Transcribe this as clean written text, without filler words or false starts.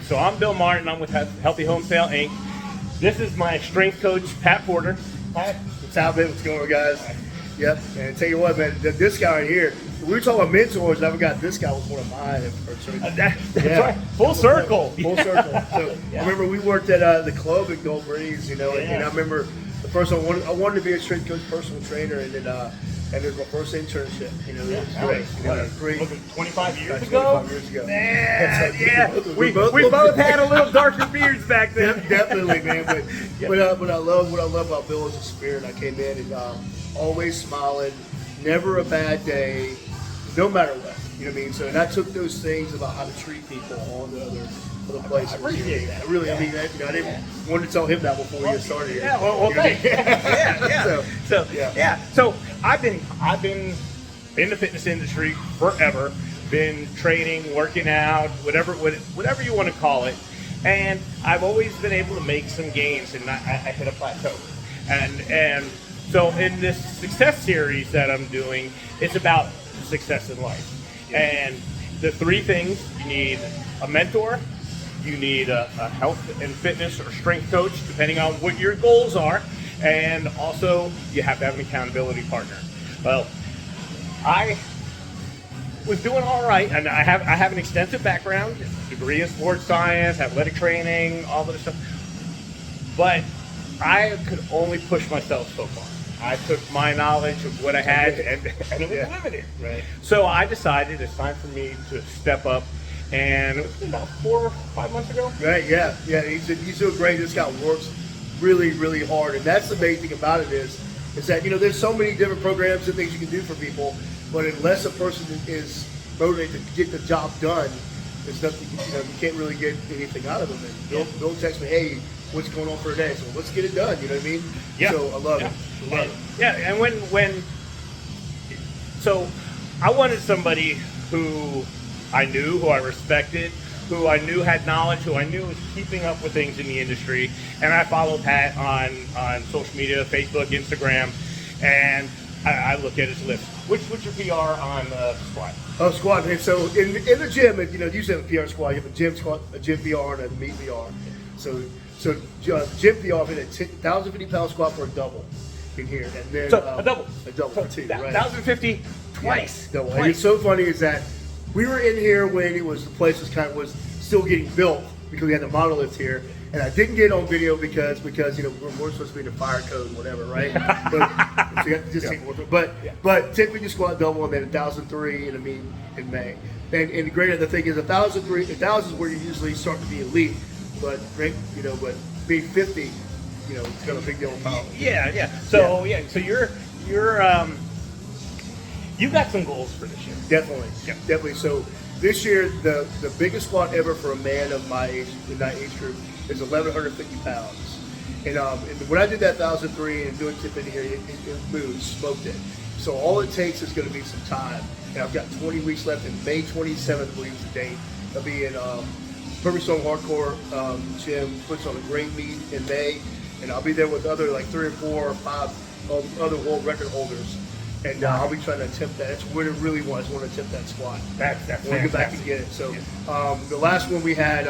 so I'm Bill Martin. I'm with Healthy Homestyle Inc. This is my strength coach, Pat Porter. Pat, what's happening? What's going on, guys? Yep, and tell you what, man, this guy right here, we were talking about mentors, I forgot this guy was one of mine. That's right. Full circle. Full circle. So I remember we worked at the club at Gold Breeze, you know, and I remember the first one, I wanted to be a strength coach, personal trainer, and then and it was my first internship. You know, it was great. You know, great. Was it 25 years ago? 25 years ago. Man, so, yeah. We both had a little darker beards back then. Definitely, man. But what I love about Bill is the spirit. I came in and always smiling, never a bad day, no matter what. You know what I mean? So, and I took those things about how to treat people on the other places. I appreciate that. Really, I mean, I didn't want to tell him that before we get started here. Yeah, well, thanks. Yeah. So I've been in the fitness industry forever. Been training, working out, whatever you want to call it, and I've always been able to make some gains, and I hit a plateau. And so in this success series that I'm doing, it's about success in life. And the three things: you need a mentor, you need a health and fitness or strength coach, depending on what your goals are, and also you have to have an accountability partner. Well, I was doing all right, and I have an extensive background, degree in sports science, athletic training, all this stuff, but I could only push myself so far. I took my knowledge of what I had, and it was limited. Right. So I decided it's time for me to step up, and it was about 4 or 5 months ago. Right, yeah. He's doing great. This guy works really, really hard, and that's the main thing about it is that, you know, there's so many different programs and things you can do for people, but unless a person is motivated to get the job done, there's nothing, you know, you can't really get anything out of them. And Bill texts me, hey, what's going on for today? So let's get it done, you know what I mean? Yeah. So I love it. I love it. Yeah, and so I wanted somebody who I knew, who I respected, who I knew had knowledge, who I knew was keeping up with things in the industry. And I follow Pat on social media, Facebook, Instagram, and I look at his list. What's your PR on squat? Oh, squat. And so in the gym, you know, you usually have a PR squat. You have a gym squat, a gym PR, and a meet PR. So gym PR, I did a 1,050-pound squat for a double in here, and then a double for two, right? 1,050 twice. Yeah, double. Twice. And it's so funny is that we were in here when the place was still getting built because we had the monolith here, and I didn't get on video because you know we're supposed to be in the fire code, whatever, right? But so you have to just take one. But typically squat double and then 1,003 in a meet in May. And great, the thing is 1,003, 1,000 is where you usually start to be elite, but being 50, you know, it's got a big deal of power. Yeah. So so you're you got some goals for this year. Definitely. So this year, the biggest squat ever for a man of my age, in that age group, is 1,150 pounds. And when I did that 1,003 and doing tip in here, it moved, smoked it. So all it takes is going to be some time. And I've got 20 weeks left, and May 27th, I believe is the date. I'll be in Perfect Stone Hardcore Gym, puts on a great meet in May, and I'll be there with other like 3 or 4 or 5 other world record holders. And I'll be trying to attempt that. That's what it really was. I want to attempt that squat. That's I want to get back and get it. So the last one we had,